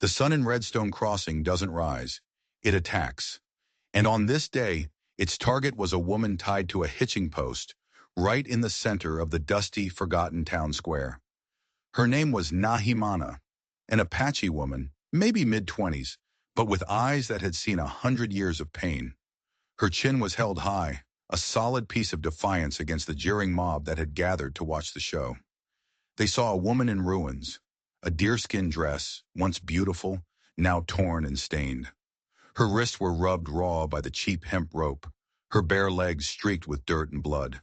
The sun in Redstone Crossing doesn't rise. It attacks. And on this day, its target was a woman tied to a hitching post, right in the center of the dusty, forgotten town square. Her name was Nahimana, an Apache woman, maybe mid-20s, but with eyes that had seen 100 years of pain. Her chin was held high, a solid piece of defiance against the jeering mob that had gathered to watch the show. They saw a woman in ruins, a deerskin dress, once beautiful, now torn and stained. Her wrists were rubbed raw by the cheap hemp rope, her bare legs streaked with dirt and blood.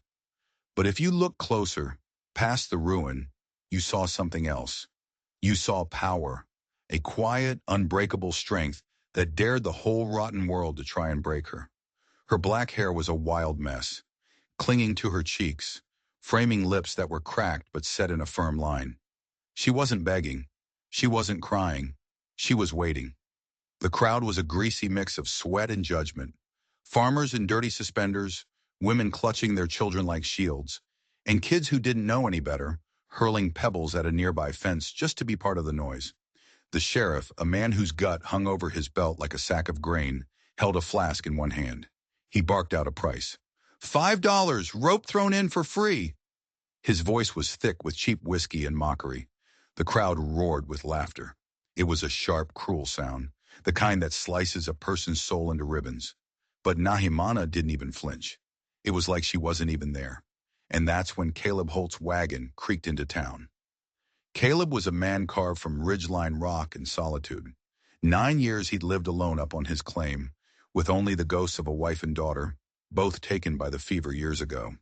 But if you looked closer, past the ruin, you saw something else. You saw power, a quiet, unbreakable strength that dared the whole rotten world to try and break her. Her black hair was a wild mess, clinging to her cheeks, framing lips that were cracked but set in a firm line. She wasn't begging. She wasn't crying. She was waiting. The crowd was a greasy mix of sweat and judgment. Farmers in dirty suspenders, women clutching their children like shields, and kids who didn't know any better, hurling pebbles at a nearby fence just to be part of the noise. The sheriff, a man whose gut hung over his belt like a sack of grain, held a flask in one hand. He barked out a price. $5, rope thrown in for free. His voice was thick with cheap whiskey and mockery. The crowd roared with laughter. It was a sharp, cruel sound, the kind that slices a person's soul into ribbons. But Nahimana didn't even flinch. It was like she wasn't even there. And that's when Caleb Holt's wagon creaked into town. Caleb was a man carved from ridgeline rock and solitude. 9 years he'd lived alone up on his claim, with only the ghosts of a wife and daughter, both taken by the fever years ago.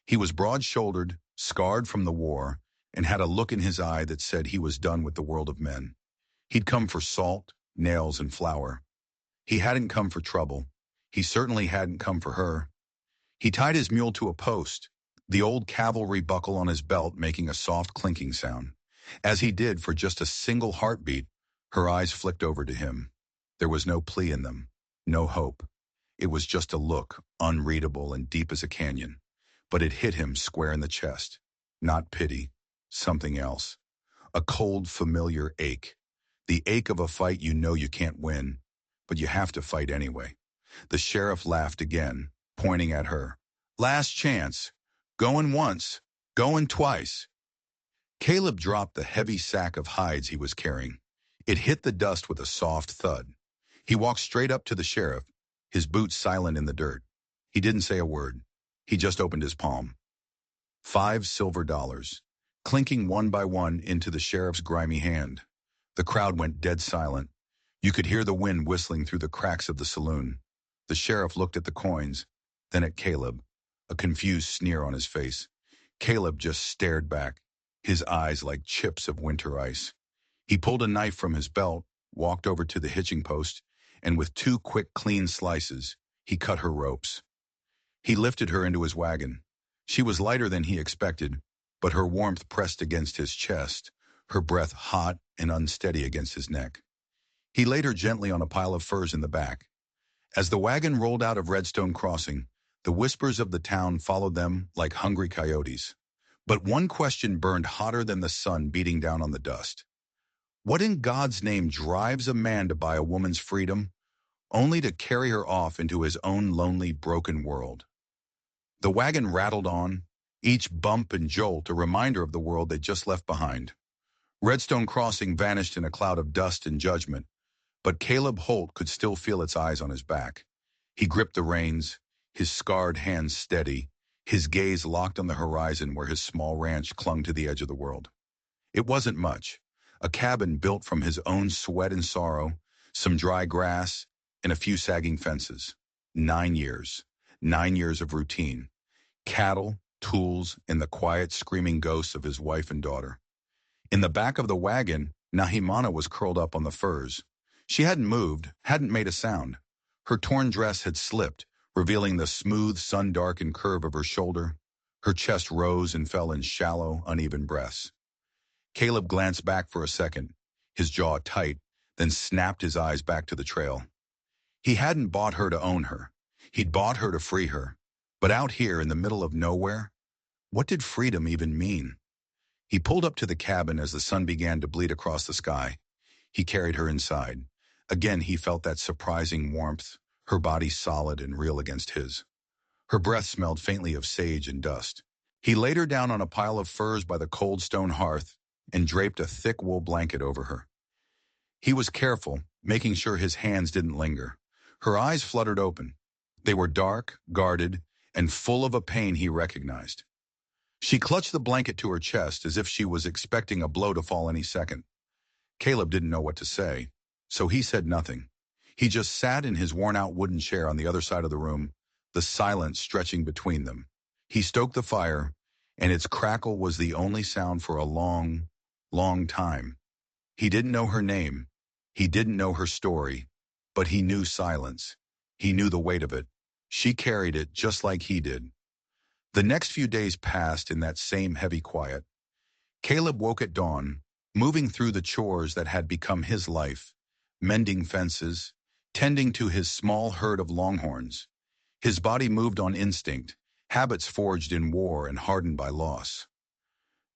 He was broad-shouldered, scarred from the war, and had a look in his eye that said he was done with the world of men. He'd come for salt, nails, and flour. He hadn't come for trouble. He certainly hadn't come for her. He tied his mule to a post, the old cavalry buckle on his belt making a soft clinking sound. As he did, for just a single heartbeat, her eyes flicked over to him. There was no plea in them, no hope. It was just a look, unreadable and deep as a canyon. But it hit him square in the chest. Not pity, something else. A cold, familiar ache. The ache of a fight you know you can't win, but you have to fight anyway. The sheriff laughed again, pointing at her. Last chance. Going once. Going twice. Caleb dropped the heavy sack of hides he was carrying. It hit the dust with a soft thud. He walked straight up to the sheriff, his boots silent in the dirt. He didn't say a word. He just opened his palm. $5 silver, clinking one by one into the sheriff's grimy hand. The crowd went dead silent. You could hear the wind whistling through the cracks of the saloon. The sheriff looked at the coins, then at Caleb, a confused sneer on his face. Caleb just stared back, his eyes like chips of winter ice. He pulled a knife from his belt, walked over to the hitching post, and with 2 quick, clean slices, he cut her ropes. He lifted her into his wagon. She was lighter than he expected, but her warmth pressed against his chest, her breath hot and unsteady against his neck. He laid her gently on a pile of furs in the back. As the wagon rolled out of Redstone Crossing, the whispers of the town followed them like hungry coyotes. But one question burned hotter than the sun beating down on the dust. What in God's name drives a man to buy a woman's freedom, only to carry her off into his own lonely, broken world? The wagon rattled on, each bump and jolt a reminder of the world they just left behind. Redstone Crossing vanished in a cloud of dust and judgment, but Caleb Holt could still feel its eyes on his back. He gripped the reins, his scarred hands steady, his gaze locked on the horizon where his small ranch clung to the edge of the world. It wasn't much, a cabin built from his own sweat and sorrow, some dry grass, and a few sagging fences. 9 years. 9 years of routine. Cattle, tools, and the quiet, screaming ghosts of his wife and daughter. In the back of the wagon, Nahimana was curled up on the furs. She hadn't moved, hadn't made a sound. Her torn dress had slipped, revealing the smooth, sun-darkened curve of her shoulder. Her chest rose and fell in shallow, uneven breaths. Caleb glanced back for a second, his jaw tight, then snapped his eyes back to the trail. He hadn't bought her to own her. He'd bought her to free her. But out here in the middle of nowhere, what did freedom even mean? He pulled up to the cabin as the sun began to bleed across the sky. He carried her inside. Again, he felt that surprising warmth, her body solid and real against his. Her breath smelled faintly of sage and dust. He laid her down on a pile of furs by the cold stone hearth and draped a thick wool blanket over her. He was careful, making sure his hands didn't linger. Her eyes fluttered open. They were dark, guarded, and full of a pain he recognized. She clutched the blanket to her chest as if she was expecting a blow to fall any second. Caleb didn't know what to say, so he said nothing. He just sat in his worn-out wooden chair on the other side of the room, the silence stretching between them. He stoked the fire, and its crackle was the only sound for a long, long time. He didn't know her name. He didn't know her story, but he knew silence. He knew the weight of it. She carried it just like he did. The next few days passed in that same heavy quiet. Caleb woke at dawn, moving through the chores that had become his life, mending fences, tending to his small herd of longhorns. His body moved on instinct, habits forged in war and hardened by loss.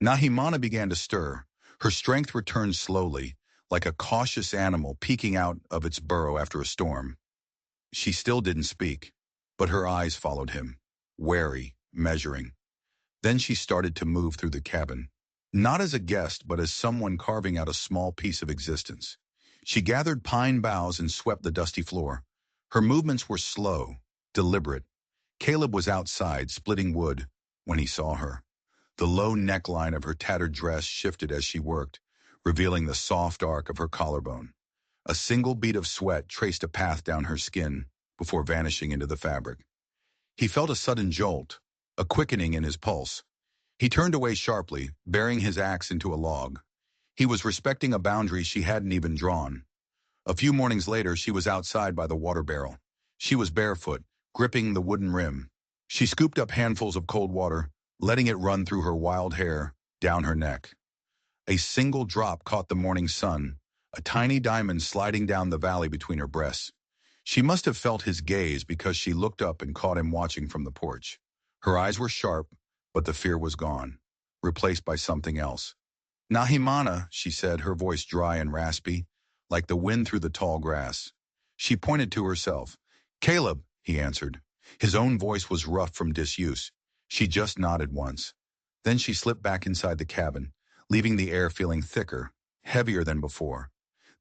Nahimana began to stir. Her strength returned slowly, like a cautious animal peeking out of its burrow after a storm. She still didn't speak, but her eyes followed him, wary, measuring. Then she started to move through the cabin, not as a guest, but as someone carving out a small piece of existence. She gathered pine boughs and swept the dusty floor. Her movements were slow, deliberate. Caleb was outside, splitting wood, when he saw her. The low neckline of her tattered dress shifted as she worked, revealing the soft arc of her collarbone. A single bead of sweat traced a path down her skin before vanishing into the fabric. He felt a sudden jolt, a quickening in his pulse. He turned away sharply, burying his axe into a log. He was respecting a boundary she hadn't even drawn. A few mornings later, she was outside by the water barrel. She was barefoot, gripping the wooden rim. She scooped up handfuls of cold water, letting it run through her wild hair, down her neck. A single drop caught the morning sun, a tiny diamond sliding down the valley between her breasts. She must have felt his gaze because she looked up and caught him watching from the porch. Her eyes were sharp, but the fear was gone, replaced by something else. Nahimana, she said, her voice dry and raspy, like the wind through the tall grass. She pointed to herself. Caleb, he answered. His own voice was rough from disuse. She just nodded once. Then she slipped back inside the cabin, leaving the air feeling thicker, heavier than before.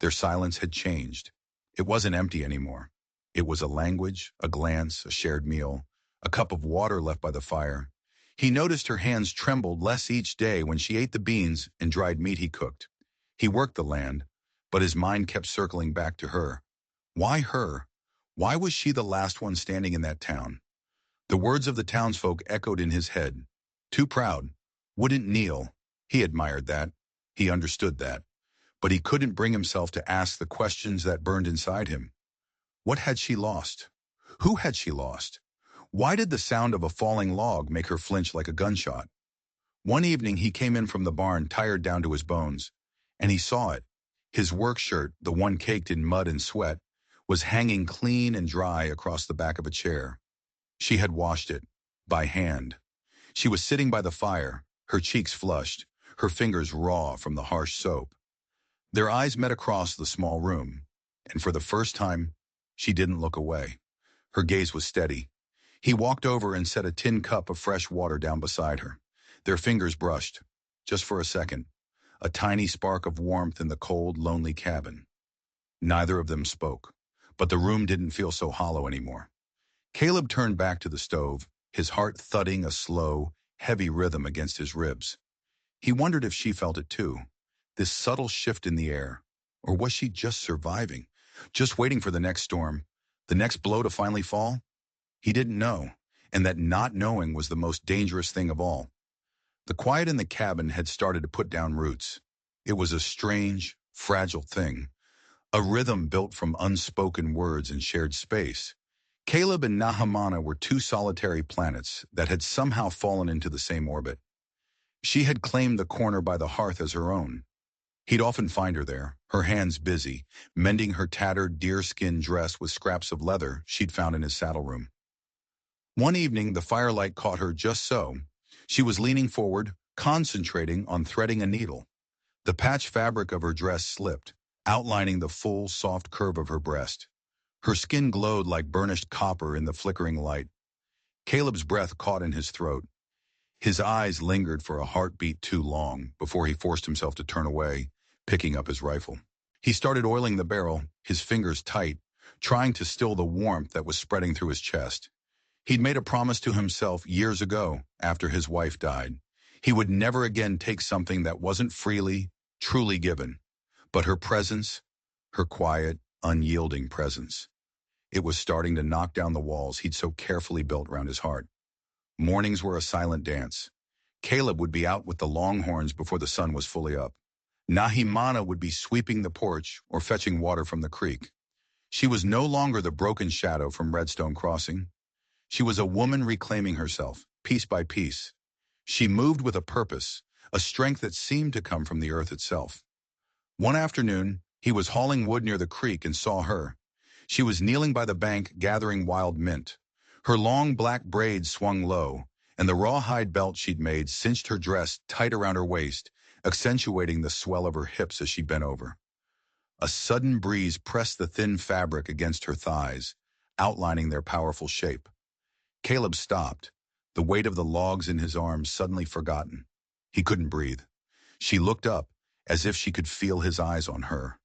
Their silence had changed. It wasn't empty anymore. It was a language, a glance, a shared meal, a cup of water left by the fire. He noticed her hands trembled less each day when she ate the beans and dried meat he cooked. He worked the land, but his mind kept circling back to her. Why her? Why was she the last one standing in that town? The words of the townsfolk echoed in his head. Too proud. Wouldn't kneel. He admired that. He understood that. But he couldn't bring himself to ask the questions that burned inside him. What had she lost? Who had she lost? Why did the sound of a falling log make her flinch like a gunshot? One evening he came in from the barn tired down to his bones, and he saw it. His work shirt, the one caked in mud and sweat, was hanging clean and dry across the back of a chair. She had washed it, by hand. She was sitting by the fire, her cheeks flushed, her fingers raw from the harsh soap. Their eyes met across the small room, and for the first time, she didn't look away. Her gaze was steady. He walked over and set a tin cup of fresh water down beside her. Their fingers brushed, just for a second, a tiny spark of warmth in the cold, lonely cabin. Neither of them spoke, but the room didn't feel so hollow anymore. Caleb turned back to the stove, his heart thudding a slow, heavy rhythm against his ribs. He wondered if she felt it too, this subtle shift in the air. Or was she just surviving, just waiting for the next storm, the next blow to finally fall? He didn't know, and that not knowing was the most dangerous thing of all. The quiet in the cabin had started to put down roots. It was a strange, fragile thing, a rhythm built from unspoken words and shared space. Caleb and Nahimana were two solitary planets that had somehow fallen into the same orbit. She had claimed the corner by the hearth as her own. He'd often find her there, her hands busy, mending her tattered deerskin dress with scraps of leather she'd found in his saddle room. One evening, the firelight caught her just so. She was leaning forward, concentrating on threading a needle. The patch fabric of her dress slipped, outlining the full, soft curve of her breast. Her skin glowed like burnished copper in the flickering light. Caleb's breath caught in his throat. His eyes lingered for a heartbeat too long before he forced himself to turn away, picking up his rifle. He started oiling the barrel, his fingers tight, trying to still the warmth that was spreading through his chest. He'd made a promise to himself years ago, after his wife died. He would never again take something that wasn't freely, truly given. But her presence, her quiet, unyielding presence, it was starting to knock down the walls he'd so carefully built around his heart. Mornings were a silent dance. Caleb would be out with the longhorns before the sun was fully up. Nahimana would be sweeping the porch or fetching water from the creek. She was no longer the broken shadow from Redstone Crossing. She was a woman reclaiming herself, piece by piece. She moved with a purpose, a strength that seemed to come from the earth itself. One afternoon, he was hauling wood near the creek and saw her. She was kneeling by the bank gathering wild mint. Her long black braids swung low, and the rawhide belt she'd made cinched her dress tight around her waist, accentuating the swell of her hips as she bent over. A sudden breeze pressed the thin fabric against her thighs, outlining their powerful shape. Caleb stopped, the weight of the logs in his arms suddenly forgotten. He couldn't breathe. She looked up, as if she could feel his eyes on her.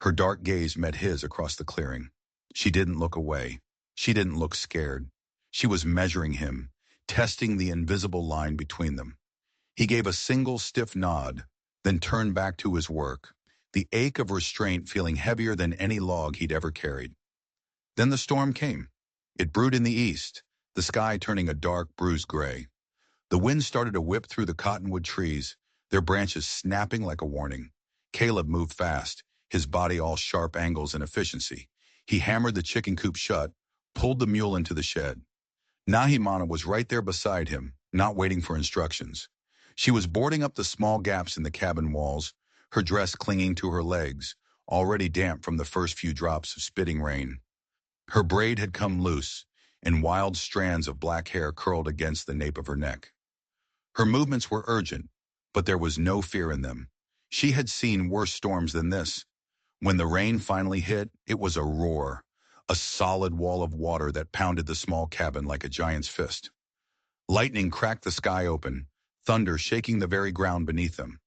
Her dark gaze met his across the clearing. She didn't look away. She didn't look scared. She was measuring him, testing the invisible line between them. He gave a single stiff nod, then turned back to his work, the ache of restraint feeling heavier than any log he'd ever carried. Then the storm came. It brewed in the east, the sky turning a dark, bruised gray. The wind started to whip through the cottonwood trees, their branches snapping like a warning. Caleb moved fast, his body all sharp angles and efficiency. He hammered the chicken coop shut, pulled the mule into the shed. Nahimana was right there beside him, not waiting for instructions. She was boarding up the small gaps in the cabin walls, her dress clinging to her legs, already damp from the first few drops of spitting rain. Her braid had come loose, and wild strands of black hair curled against the nape of her neck. Her movements were urgent, but there was no fear in them. She had seen worse storms than this. When the rain finally hit, it was a roar, a solid wall of water that pounded the small cabin like a giant's fist. Lightning cracked the sky open, thunder shaking the very ground beneath them.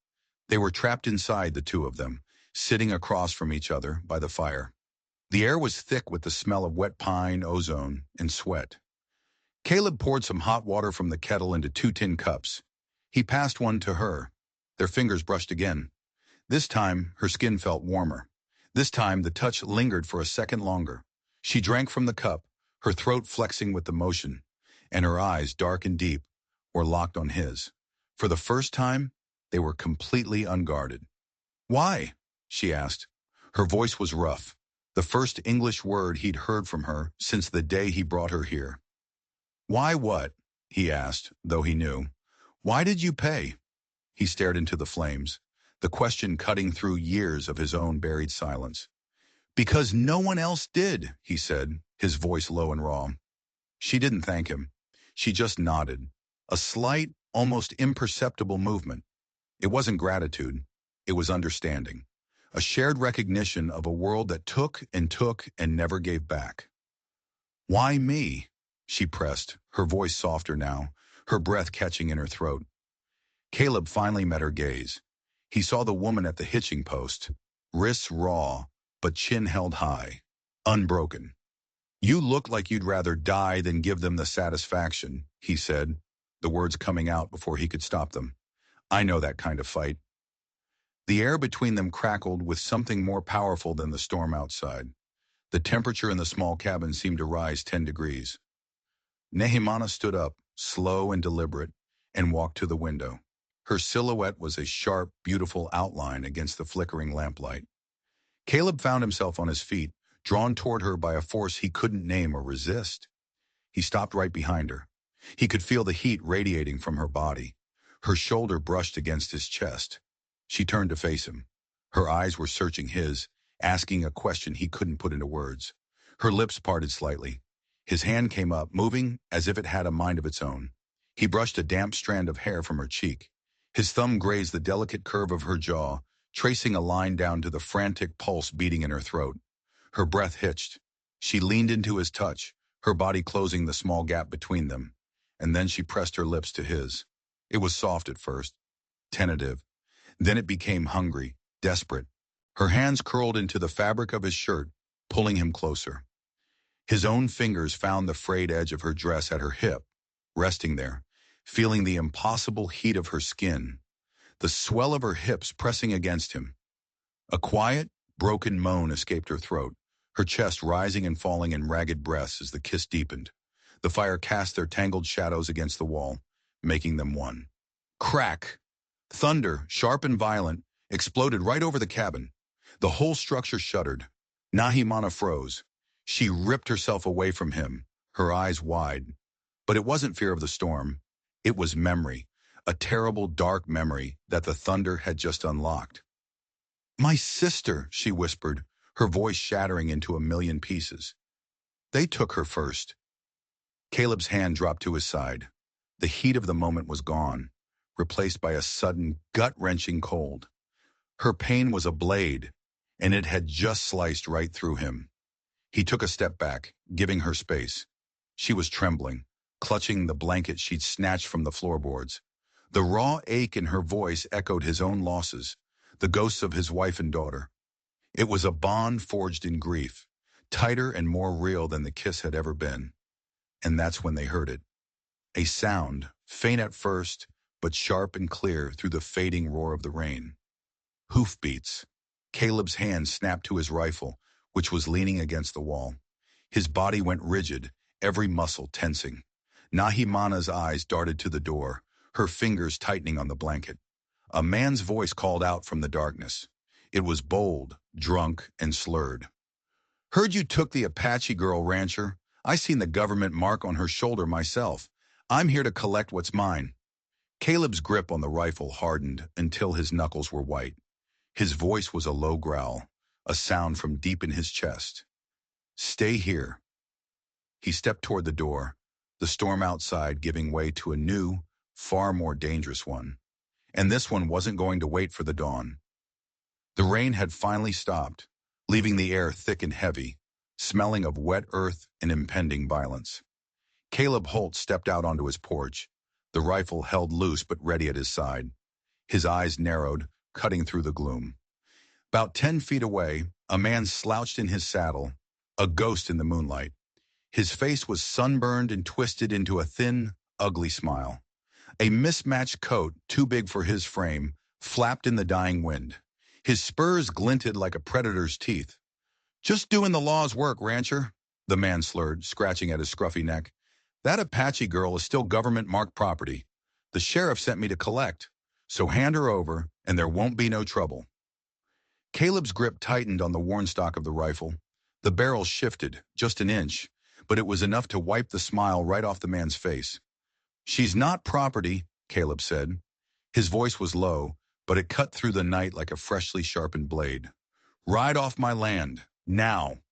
They were trapped inside, the two of them, sitting across from each other by the fire. The air was thick with the smell of wet pine, ozone, and sweat. Caleb poured some hot water from the kettle into 2 tin cups. He passed one to her. Their fingers brushed again. This time, her skin felt warmer. This time, the touch lingered for a second longer. She drank from the cup, her throat flexing with the motion, and her eyes, dark and deep, were locked on his. For the first time, they were completely unguarded. "Why?" she asked. Her voice was rough, the first English word he'd heard from her since the day he brought her here. "Why what?" he asked, though he knew. "Why did you pay?" He stared into the flames, the question cutting through years of his own buried silence. "Because no one else did," he said, his voice low and raw. She didn't thank him. She just nodded, a slight, almost imperceptible movement. It wasn't gratitude. It was understanding, a shared recognition of a world that took and never gave back. "Why me?" she pressed, her voice softer now, her breath catching in her throat. Caleb finally met her gaze. He saw the woman at the hitching post, wrists raw, but chin held high, unbroken. "You look like you'd rather die than give them the satisfaction," he said, the words coming out before he could stop them. "I know that kind of fight." The air between them crackled with something more powerful than the storm outside. The temperature in the small cabin seemed to rise 10 degrees. Nehemana stood up, slow and deliberate, and walked to the window. Her silhouette was a sharp, beautiful outline against the flickering lamplight. Caleb found himself on his feet, drawn toward her by a force he couldn't name or resist. He stopped right behind her. He could feel the heat radiating from her body. Her shoulder brushed against his chest. She turned to face him. Her eyes were searching his, asking a question he couldn't put into words. Her lips parted slightly. His hand came up, moving as if it had a mind of its own. He brushed a damp strand of hair from her cheek. His thumb grazed the delicate curve of her jaw, tracing a line down to the frantic pulse beating in her throat. Her breath hitched. She leaned into his touch, her body closing the small gap between them, and then she pressed her lips to his. It was soft at first, tentative. Then it became hungry, desperate. Her hands curled into the fabric of his shirt, pulling him closer. His own fingers found the frayed edge of her dress at her hip, resting there, feeling the impossible heat of her skin, the swell of her hips pressing against him. A quiet, broken moan escaped her throat, her chest rising and falling in ragged breaths as the kiss deepened. The fire cast their tangled shadows against the wall, making them one. Crack! Thunder, sharp and violent, exploded right over the cabin. The whole structure shuddered. Nahimana froze. She ripped herself away from him, her eyes wide. But it wasn't fear of the storm. It was memory, a terrible, dark memory that the thunder had just unlocked. "My sister," she whispered, her voice shattering into a million pieces. "They took her first." Caleb's hand dropped to his side. The heat of the moment was gone, replaced by a sudden, gut-wrenching cold. Her pain was a blade, and it had just sliced right through him. He took a step back, giving her space. She was trembling, clutching the blanket she'd snatched from the floorboards. The raw ache in her voice echoed his own losses, the ghosts of his wife and daughter. It was a bond forged in grief, tighter and more real than the kiss had ever been. And that's when they heard it. A sound, faint at first, but sharp and clear through the fading roar of the rain. Hoofbeats. Caleb's hand snapped to his rifle, which was leaning against the wall. His body went rigid, every muscle tensing. Nahimana's eyes darted to the door, her fingers tightening on the blanket. A man's voice called out from the darkness. It was bold, drunk, and slurred. "Heard you took the Apache girl, rancher. I seen the government mark on her shoulder myself. I'm here to collect what's mine." Caleb's grip on the rifle hardened until his knuckles were white. His voice was a low growl, a sound from deep in his chest. "Stay here." He stepped toward the door, the storm outside giving way to a new, far more dangerous one. And this one wasn't going to wait for the dawn. The rain had finally stopped, leaving the air thick and heavy, smelling of wet earth and impending violence. Caleb Holt stepped out onto his porch, the rifle held loose but ready at his side. His eyes narrowed, cutting through the gloom. About 10 feet away, a man slouched in his saddle, a ghost in the moonlight. His face was sunburned and twisted into a thin, ugly smile. A mismatched coat, too big for his frame, flapped in the dying wind. His spurs glinted like a predator's teeth. "Just doing the law's work, rancher," the man slurred, scratching at his scruffy neck. "That Apache girl is still government-marked property. The sheriff sent me to collect, so hand her over, and there won't be no trouble." Caleb's grip tightened on the worn stock of the rifle. The barrel shifted, just an inch, but it was enough to wipe the smile right off the man's face. "She's not property," Caleb said. His voice was low, but it cut through the night like a freshly sharpened blade. "Ride off my land, now."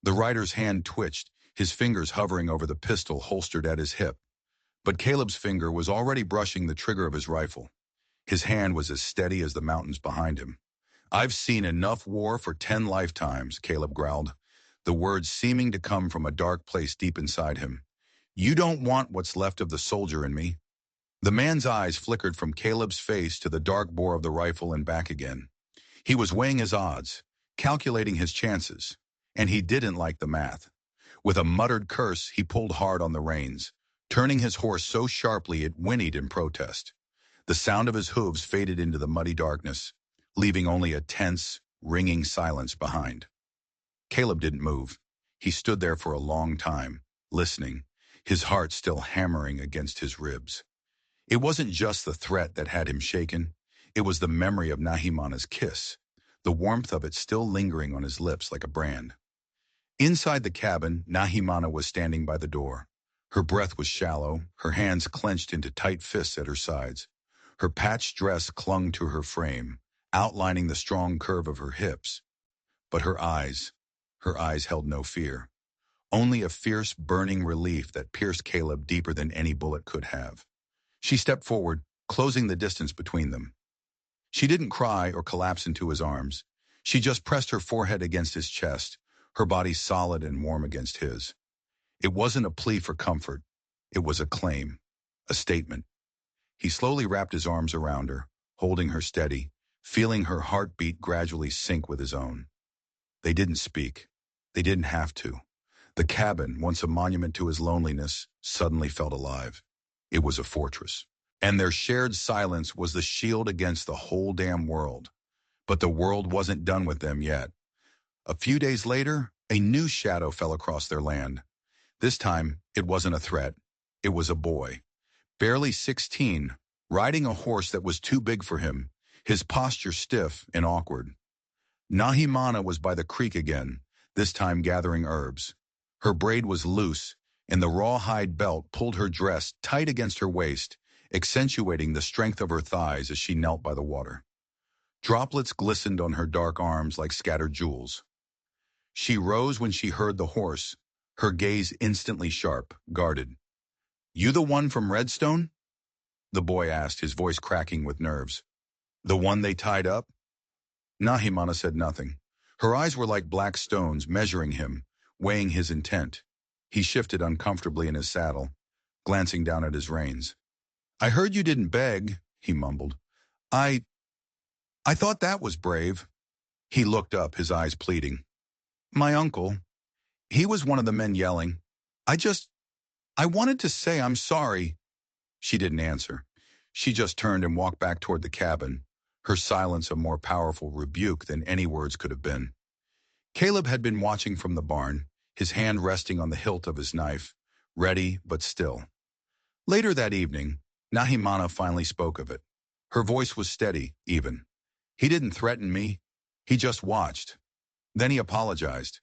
The rider's hand twitched, his fingers hovering over the pistol holstered at his hip. But Caleb's finger was already brushing the trigger of his rifle. His hand was as steady as the mountains behind him. "I've seen enough war for 10 lifetimes, Caleb growled, the words seeming to come from a dark place deep inside him. "You don't want what's left of the soldier in me." The man's eyes flickered from Caleb's face to the dark bore of the rifle and back again. He was weighing his odds, calculating his chances, and he didn't like the math. With a muttered curse, he pulled hard on the reins, turning his horse so sharply it whinnied in protest. The sound of his hooves faded into the muddy darkness, leaving only a tense, ringing silence behind. Caleb didn't move. He stood there for a long time, listening, his heart still hammering against his ribs. It wasn't just the threat that had him shaken. It was the memory of Nahimana's kiss, the warmth of it still lingering on his lips like a brand. Inside the cabin, Nahimana was standing by the door. Her breath was shallow, her hands clenched into tight fists at her sides. Her patched dress clung to her frame, outlining the strong curve of her hips. But her eyes held no fear. Only a fierce, burning relief that pierced Caleb deeper than any bullet could have. She stepped forward, closing the distance between them. She didn't cry or collapse into his arms. She just pressed her forehead against his chest, her body solid and warm against his. It wasn't a plea for comfort. It was a claim, a statement. He slowly wrapped his arms around her, holding her steady, feeling her heartbeat gradually sink with his own. They didn't speak. They didn't have to. The cabin, once a monument to his loneliness, suddenly felt alive. It was a fortress. And their shared silence was the shield against the whole damn world. But the world wasn't done with them yet. A few days later, a new shadow fell across their land. This time, it wasn't a threat. It was a boy, barely 16, riding a horse that was too big for him, his posture stiff and awkward. Nahimana was by the creek again, this time gathering herbs. Her braid was loose, and the rawhide belt pulled her dress tight against her waist, accentuating the strength of her thighs as she knelt by the water. Droplets glistened on her dark arms like scattered jewels. She rose when she heard the horse, her gaze instantly sharp, guarded. "You the one from Redstone?" the boy asked, his voice cracking with nerves. "The one they tied up?" Nahimana said nothing. Her eyes were like black stones, measuring him, weighing his intent. He shifted uncomfortably in his saddle, glancing down at his reins. "I heard you didn't beg," he mumbled. I thought that was brave." He looked up, his eyes pleading. "My uncle, he was one of the men yelling. I wanted to say I'm sorry." She didn't answer. She just turned and walked back toward the cabin, her silence a more powerful rebuke than any words could have been. Caleb had been watching from the barn, his hand resting on the hilt of his knife, ready but still. Later that evening, Nahimana finally spoke of it. Her voice was steady, even. "He didn't threaten me. He just watched." Then he apologized.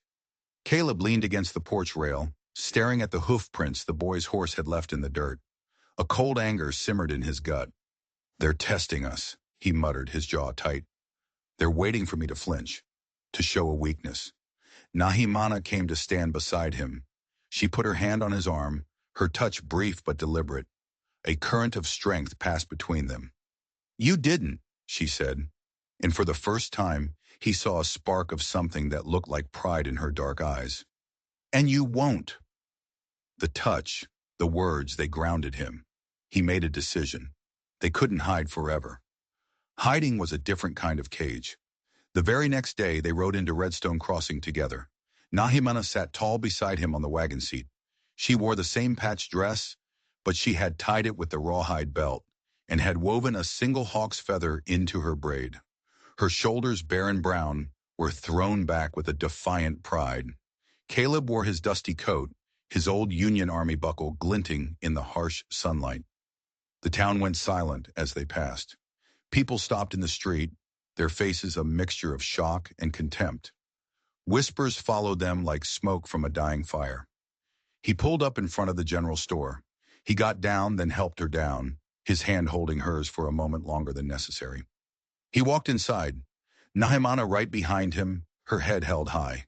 Caleb leaned against the porch rail, staring at the hoof prints the boy's horse had left in the dirt. A cold anger simmered in his gut. "They're testing us," he muttered, his jaw tight. "They're waiting for me to flinch, to show a weakness." Nahimana came to stand beside him. She put her hand on his arm, her touch brief but deliberate. A current of strength passed between them. "You didn't," she said, and for the first time, he saw a spark of something that looked like pride in her dark eyes. "And you won't." The touch, the words, they grounded him. He made a decision. They couldn't hide forever. Hiding was a different kind of cage. The very next day, they rode into Redstone Crossing together. Nahimana sat tall beside him on the wagon seat. She wore the same patched dress, but she had tied it with the rawhide belt and had woven a single hawk's feather into her braid. Her shoulders, bare and brown, were thrown back with a defiant pride. Caleb wore his dusty coat, his old Union Army buckle glinting in the harsh sunlight. The town went silent as they passed. People stopped in the street, their faces a mixture of shock and contempt. Whispers followed them like smoke from a dying fire. He pulled up in front of the general store. He got down, then helped her down, his hand holding hers for a moment longer than necessary. He walked inside, Nahimana right behind him, her head held high.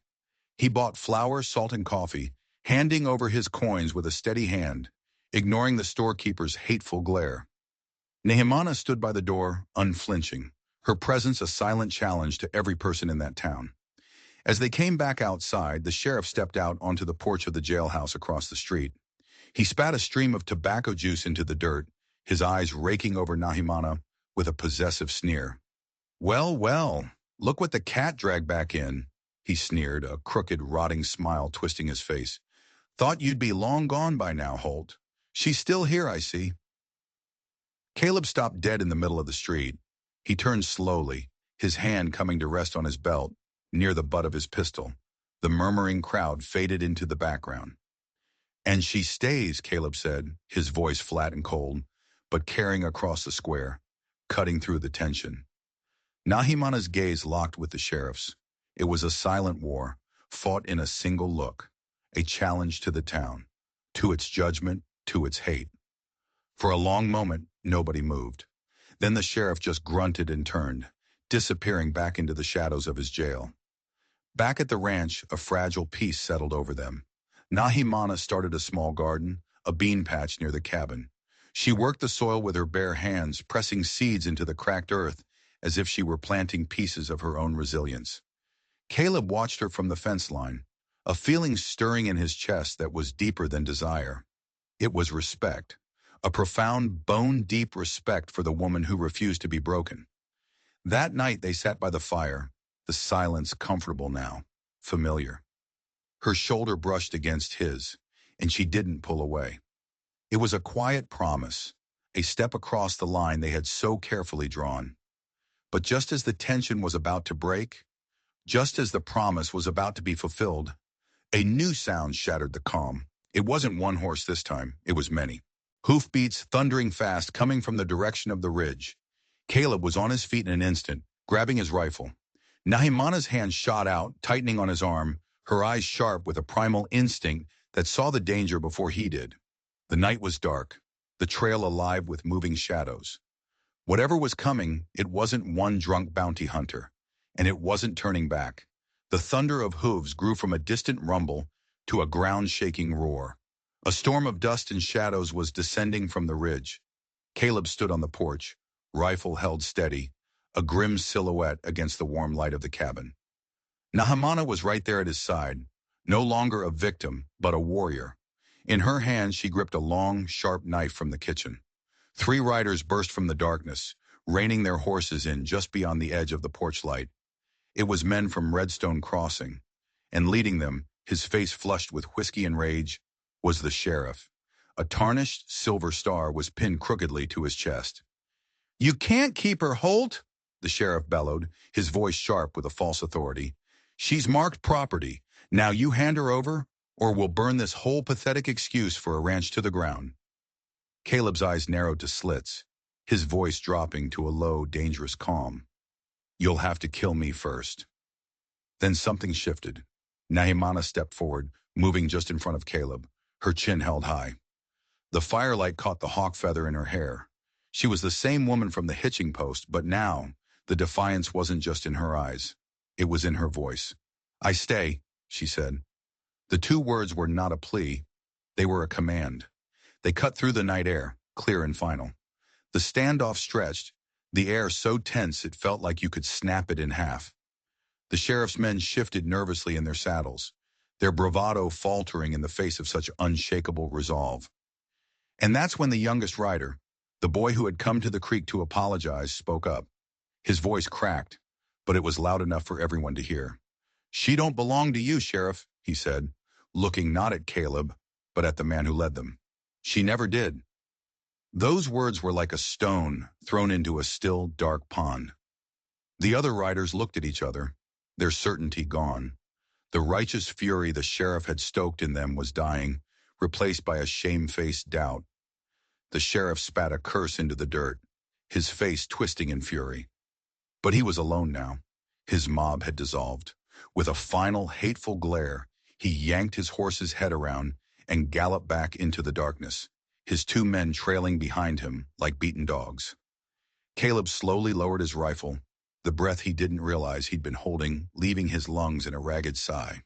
He bought flour, salt, and coffee, handing over his coins with a steady hand, ignoring the storekeeper's hateful glare. Nahimana stood by the door, unflinching, her presence a silent challenge to every person in that town. As they came back outside, the sheriff stepped out onto the porch of the jailhouse across the street. He spat a stream of tobacco juice into the dirt, his eyes raking over Nahimana with a possessive sneer. "Well, well, look what the cat dragged back in," he sneered, a crooked, rotting smile twisting his face. "Thought you'd be long gone by now, Holt. She's still here, I see." Caleb stopped dead in the middle of the street. He turned slowly, his hand coming to rest on his belt, near the butt of his pistol. The murmuring crowd faded into the background. "And she stays," Caleb said, his voice flat and cold, but carrying across the square, cutting through the tension. Nahimana's gaze locked with the sheriff's. It was a silent war, fought in a single look, a challenge to the town, to its judgment, to its hate. For a long moment, nobody moved. Then the sheriff just grunted and turned, disappearing back into the shadows of his jail. Back at the ranch, a fragile peace settled over them. Nahimana started a small garden, a bean patch near the cabin. She worked the soil with her bare hands, pressing seeds into the cracked earth as if she were planting pieces of her own resilience. Caleb watched her from the fence line, a feeling stirring in his chest that was deeper than desire. It was respect, a profound, bone-deep respect for the woman who refused to be broken. That night they sat by the fire, the silence comfortable now, familiar. Her shoulder brushed against his, and she didn't pull away. It was a quiet promise, a step across the line they had so carefully drawn. But just as the tension was about to break, just as the promise was about to be fulfilled, a new sound shattered the calm. It wasn't one horse this time, it was many. Hoofbeats thundering fast coming from the direction of the ridge. Caleb was on his feet in an instant, grabbing his rifle. Nahimana's hand shot out, tightening on his arm, her eyes sharp with a primal instinct that saw the danger before he did. The night was dark, the trail alive with moving shadows. Whatever was coming, it wasn't one drunk bounty hunter, and it wasn't turning back. The thunder of hooves grew from a distant rumble to a ground-shaking roar. A storm of dust and shadows was descending from the ridge. Caleb stood on the porch, rifle held steady, a grim silhouette against the warm light of the cabin. Nahimana was right there at his side, no longer a victim, but a warrior. In her hand she gripped a long, sharp knife from the kitchen. 3 riders burst from the darkness, reining their horses in just beyond the edge of the porch light. It was men from Redstone Crossing, and leading them, his face flushed with whiskey and rage, was the sheriff. A tarnished silver star was pinned crookedly to his chest. "You can't keep her, Holt!" the sheriff bellowed, his voice sharp with a false authority. "She's marked property. Now you hand her over, or we'll burn this whole pathetic excuse for a ranch to the ground." Caleb's eyes narrowed to slits, his voice dropping to a low, dangerous calm. "You'll have to kill me first." Then something shifted. Nahimana stepped forward, moving just in front of Caleb, her chin held high. The firelight caught the hawk feather in her hair. She was the same woman from the hitching post, but now, the defiance wasn't just in her eyes. It was in her voice. "I stay," she said. The 2 words were not a plea. They were a command. They cut through the night air, clear and final. The standoff stretched, the air so tense it felt like you could snap it in half. The sheriff's men shifted nervously in their saddles, their bravado faltering in the face of such unshakable resolve. And that's when the youngest rider, the boy who had come to the creek to apologize, spoke up. His voice cracked, but it was loud enough for everyone to hear. "She don't belong to you, Sheriff," he said, looking not at Caleb, but at the man who led them. "She never did." Those words were like a stone thrown into a still, dark pond. The other riders looked at each other, their certainty gone. The righteous fury the sheriff had stoked in them was dying, replaced by a shamefaced doubt. The sheriff spat a curse into the dirt, his face twisting in fury. But he was alone now. His mob had dissolved. With a final, hateful glare, he yanked his horse's head around and galloped back into the darkness, his 2 men trailing behind him like beaten dogs. Caleb slowly lowered his rifle, the breath he didn't realize he'd been holding, leaving his lungs in a ragged sigh.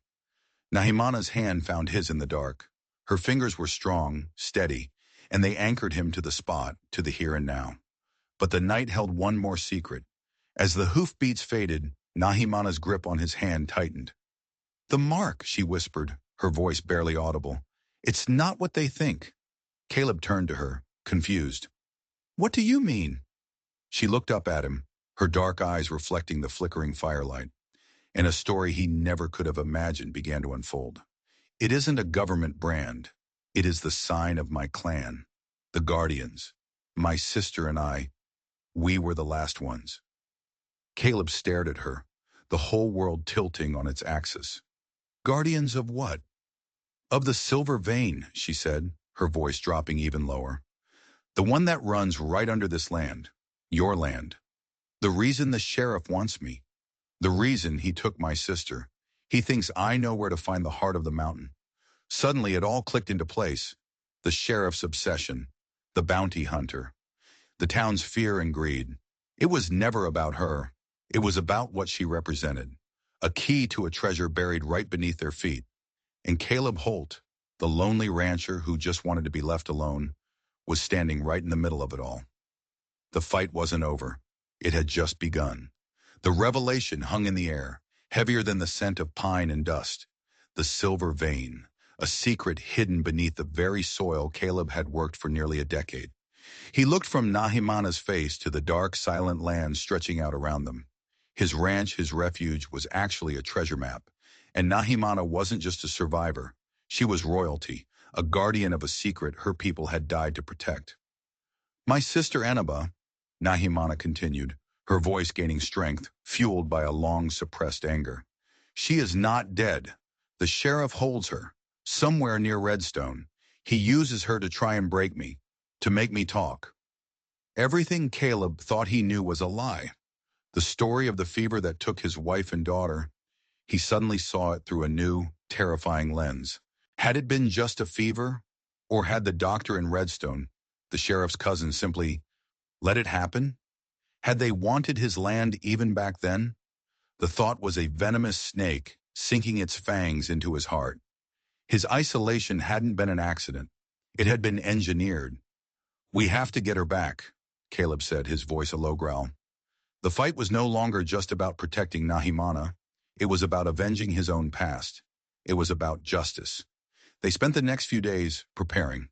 Nahimana's hand found his in the dark. Her fingers were strong, steady, and they anchored him to the spot, to the here and now. But the night held one more secret. As the hoofbeats faded, Nahimana's grip on his hand tightened. "The mark," she whispered, her voice barely audible. "It's not what they think." Caleb turned to her, confused. "What do you mean?" She looked up at him, her dark eyes reflecting the flickering firelight, and a story he never could have imagined began to unfold. "It isn't a government brand. It is the sign of my clan, the Guardians. My sister and I, we were the last ones." Caleb stared at her, the whole world tilting on its axis. "Guardians of what?" "Of the silver vein," she said, her voice dropping even lower. "The one that runs right under this land, your land. The reason the sheriff wants me. The reason he took my sister. He thinks I know where to find the heart of the mountain." Suddenly it all clicked into place. The sheriff's obsession, the bounty hunter, the town's fear and greed. It was never about her. It was about what she represented. A key to a treasure buried right beneath their feet. And Caleb Holt, the lonely rancher who just wanted to be left alone, was standing right in the middle of it all. The fight wasn't over. It had just begun. The revelation hung in the air, heavier than the scent of pine and dust. The silver vein, a secret hidden beneath the very soil Caleb had worked for nearly a decade. He looked from Nahimana's face to the dark, silent land stretching out around them. His ranch, his refuge, was actually a treasure map. And Nahimana wasn't just a survivor. She was royalty, a guardian of a secret her people had died to protect. My sister Annaba, Nahimana continued, her voice gaining strength, fueled by a long-suppressed anger. She is not dead. The sheriff holds her, somewhere near Redstone. He uses her to try and break me, to make me talk. Everything Caleb thought he knew was a lie. The story of the fever that took his wife and daughter, he suddenly saw it through a new, terrifying lens. Had it been just a fever? Or had the doctor in Redstone, the sheriff's cousin, simply let it happen? Had they wanted his land even back then? The thought was a venomous snake sinking its fangs into his heart. His isolation hadn't been an accident. It had been engineered. We have to get her back, Caleb said, his voice a low growl. The fight was no longer just about protecting Nahimana. It was about avenging his own past. It was about justice. They spent the next few days preparing.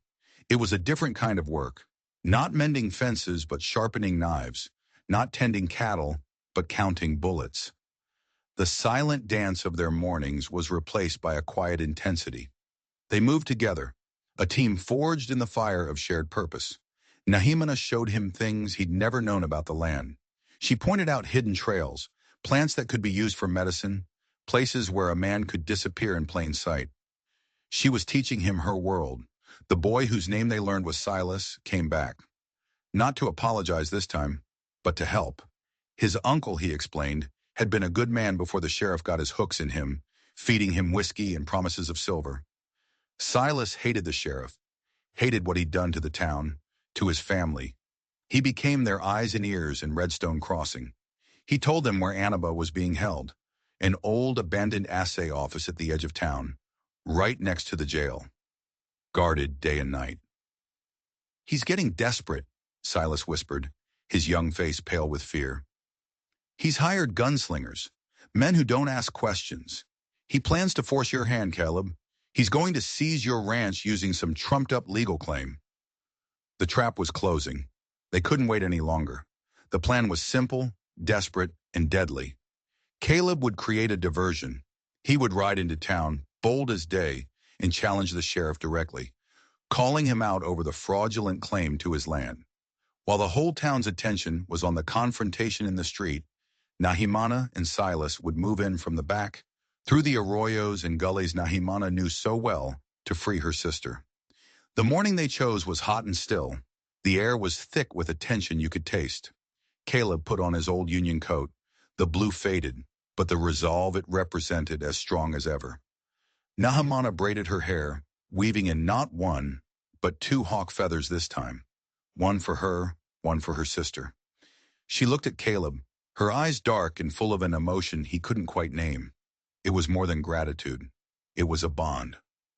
It was a different kind of work. Not mending fences, but sharpening knives. Not tending cattle, but counting bullets. The silent dance of their mornings was replaced by a quiet intensity. They moved together, a team forged in the fire of shared purpose. Nahimana showed him things he'd never known about the land. She pointed out hidden trails, plants that could be used for medicine, places where a man could disappear in plain sight. She was teaching him her world. The boy whose name they learned was Silas came back. Not to apologize this time, but to help. His uncle, he explained, had been a good man before the sheriff got his hooks in him, feeding him whiskey and promises of silver. Silas hated the sheriff, hated what he'd done to the town, to his family. He became their eyes and ears in Redstone Crossing. He told them where Annaba was being held, an old abandoned assay office at the edge of town, right next to the jail, guarded day and night. He's getting desperate, Silas whispered, his young face pale with fear. He's hired gunslingers, men who don't ask questions. He plans to force your hand, Caleb. He's going to seize your ranch using some trumped-up legal claim. The trap was closing. They couldn't wait any longer. The plan was simple, desperate, and deadly. Caleb would create a diversion. He would ride into town, bold as day, and challenge the sheriff directly, calling him out over the fraudulent claim to his land. While the whole town's attention was on the confrontation in the street, Nahimana and Silas would move in from the back, through the arroyos and gullies Nahimana knew so well, to free her sister. The morning they chose was hot and still. The air was thick with a tension you could taste. Caleb put on his old Union coat. The blue faded, but the resolve it represented as strong as ever. Nahimana braided her hair, weaving in not one, but two hawk feathers this time. One for her, one for her sister. She looked at Caleb, her eyes dark and full of an emotion he couldn't quite name. It was more than gratitude. It was a bond,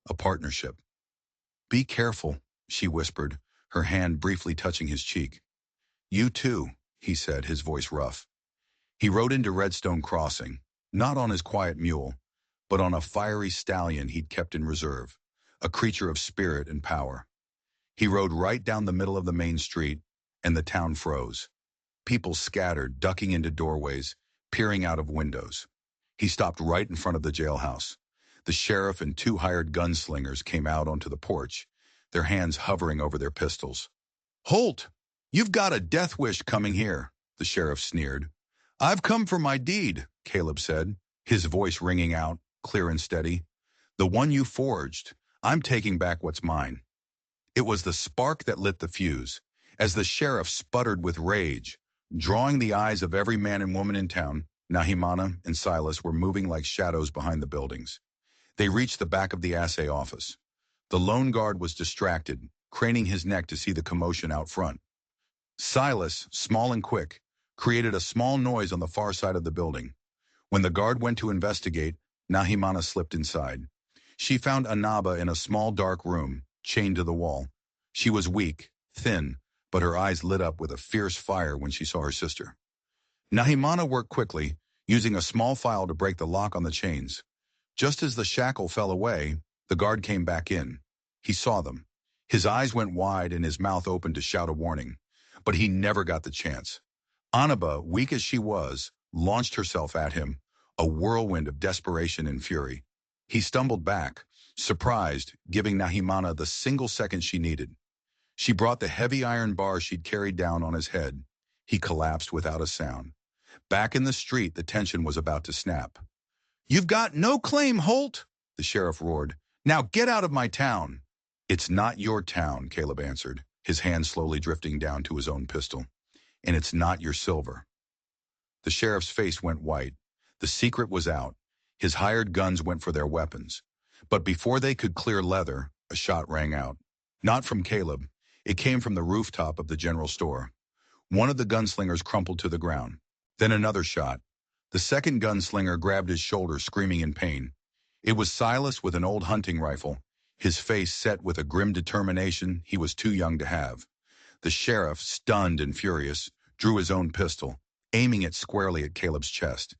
a partnership. Be careful, she whispered, her hand briefly touching his cheek. You too, he said, his voice rough. He rode into Redstone Crossing, not on his quiet mule, but on a fiery stallion he'd kept in reserve, a creature of spirit and power. He rode right down the middle of the main street, and the town froze. People scattered, ducking into doorways, peering out of windows. He stopped right in front of the jailhouse. The sheriff and two hired gunslingers came out onto the porch, their hands hovering over their pistols. "Holt, you've got a death wish coming here," the sheriff sneered. "I've come for my deed," Caleb said, his voice ringing out, clear and steady. "The one you forged. I'm taking back what's mine." It was the spark that lit the fuse, as the sheriff sputtered with rage, drawing the eyes of every man and woman in town. Nahimana and Silas were moving like shadows behind the buildings. They reached the back of the assay office. The lone guard was distracted, craning his neck to see the commotion out front. Silas, small and quick, created a small noise on the far side of the building. When the guard went to investigate, Nahimana slipped inside. She found Annaba in a small dark room, chained to the wall. She was weak, thin, but her eyes lit up with a fierce fire when she saw her sister. Nahimana worked quickly, using a small file to break the lock on the chains. Just as the shackle fell away, the guard came back in. He saw them. His eyes went wide and his mouth opened to shout a warning. But he never got the chance. Anaba, weak as she was, launched herself at him, a whirlwind of desperation and fury. He stumbled back, surprised, giving Nahimana the single second she needed. She brought the heavy iron bar she'd carried down on his head. He collapsed without a sound. Back in the street, the tension was about to snap. "You've got no claim, Holt," the sheriff roared. "Now get out of my town." "It's not your town," Caleb answered, his hand slowly drifting down to his own pistol. "And it's not your silver." The sheriff's face went white. The secret was out. His hired guns went for their weapons. But before they could clear leather, a shot rang out. Not from Caleb. It came from the rooftop of the general store. One of the gunslingers crumpled to the ground. Then another shot. The second gunslinger grabbed his shoulder, screaming in pain. It was Silas with an old hunting rifle, his face set with a grim determination he was too young to have. The sheriff, stunned and furious, drew his own pistol, aiming it squarely at Caleb's chest.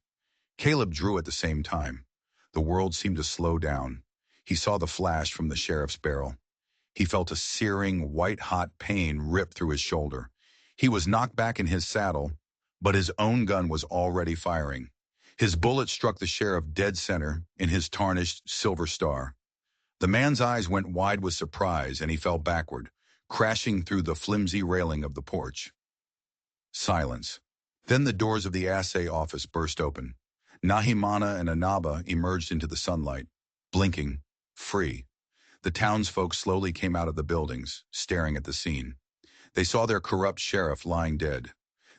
Caleb drew at the same time. The world seemed to slow down. He saw the flash from the sheriff's barrel. He felt a searing, white-hot pain rip through his shoulder. He was knocked back in his saddle, but his own gun was already firing. His bullet struck the sheriff dead center in his tarnished silver star. The man's eyes went wide with surprise, and he fell backward, crashing through the flimsy railing of the porch. Silence. Then the doors of the assay office burst open. Nahimana and Anaba emerged into the sunlight, blinking, free. The townsfolk slowly came out of the buildings, staring at the scene. They saw their corrupt sheriff lying dead.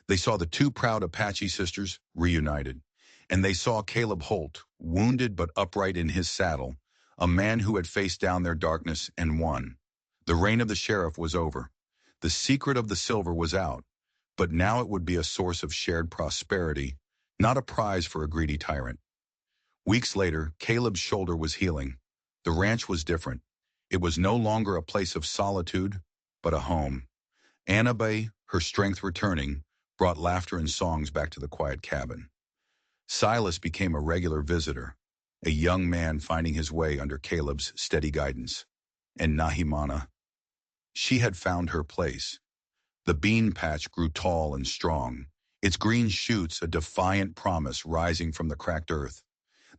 They saw the two proud Apache sisters reunited. And they saw Caleb Holt, wounded but upright in his saddle, a man who had faced down their darkness and won. The reign of the sheriff was over. The secret of the silver was out, but now it would be a source of shared prosperity, not a prize for a greedy tyrant. Weeks later, Caleb's shoulder was healing. The ranch was different. It was no longer a place of solitude, but a home. Anaba, her strength returning, brought laughter and songs back to the quiet cabin. Silas became a regular visitor, a young man finding his way under Caleb's steady guidance. And Nahimana, she had found her place. The bean patch grew tall and strong, its green shoots a defiant promise rising from the cracked earth.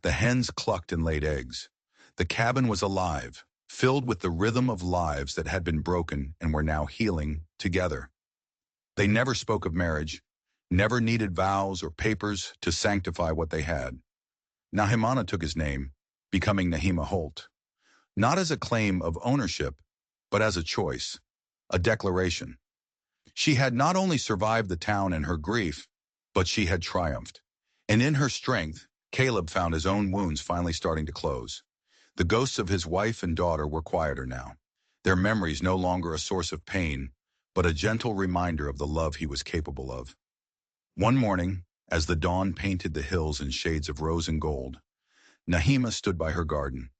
The hens clucked and laid eggs. The cabin was alive, filled with the rhythm of lives that had been broken and were now healing together. They never spoke of marriage, never needed vows or papers to sanctify what they had. Nahimana took his name, becoming Nahima Holt, not as a claim of ownership, but as a choice, a declaration. She had not only survived the town and her grief, but she had triumphed. And in her strength, Caleb found his own wounds finally starting to close. The ghosts of his wife and daughter were quieter now, their memories no longer a source of pain, but a gentle reminder of the love he was capable of. One morning, as the dawn painted the hills in shades of rose and gold, Nahima stood by her garden.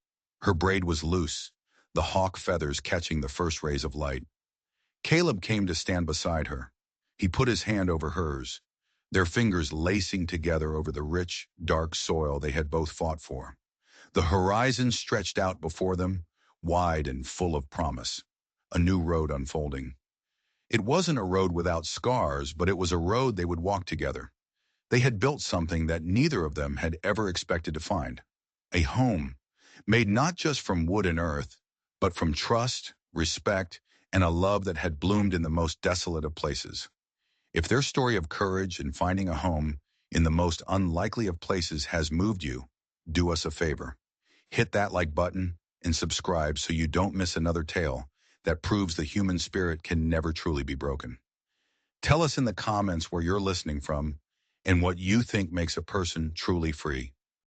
Her braid was loose, the hawk feathers catching the first rays of light. Caleb came to stand beside her. He put his hand over hers, their fingers lacing together over the rich, dark soil they had both fought for. The horizon stretched out before them, wide and full of promise, a new road unfolding. It wasn't a road without scars, but it was a road they would walk together. They had built something that neither of them had ever expected to find. A home, made not just from wood and earth, but from trust, respect, and a love that had bloomed in the most desolate of places. If their story of courage and finding a home in the most unlikely of places has moved you, do us a favor. Hit that like button and subscribe so you don't miss another tale that proves the human spirit can never truly be broken. Tell us in the comments where you're listening from and what you think makes a person truly free.